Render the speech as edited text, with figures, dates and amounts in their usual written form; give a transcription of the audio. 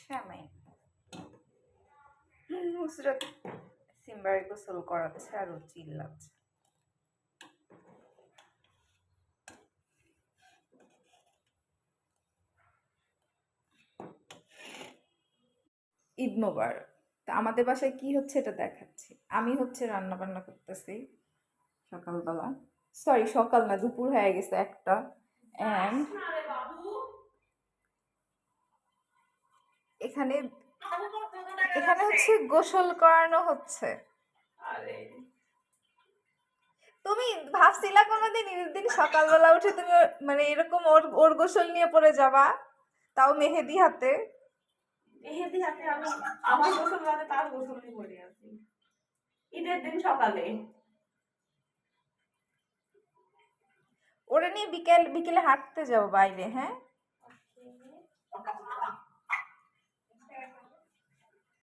শ্যামাই নুসরাত সিম্বারে গোসল করাচ্ছে আর ও চিল্লাচ্ছে। ঈদ মোবারক। তা আমাদের বাসায় কি হচ্ছে এটা দেখাচ্ছি। আমি হচ্ছে রান্না বান্না করতেছি সকালবেলা, সরি সকাল না, দুপুর হয়ে গেছে একটা। অ্যান্ড এখানে এখানে হচ্ছে গোসল করানো হচ্ছে। তুমি ভাবছিলা কোনোদিন ঈদের দিন সকালবেলা উঠে তুমি মানে এরকম ওর ওর গোসল নিয়ে পড়ে যাবা, তাও মেহেদি হাতে? মেহেদি হাতে আমি আমার গোসল মানে তার গোসল নিয়ে পড়ে আছি ঈদের দিন সকালে। ওরে নিয়ে বিকেলে হাঁটতে যাবো বাইরে। হ্যাঁ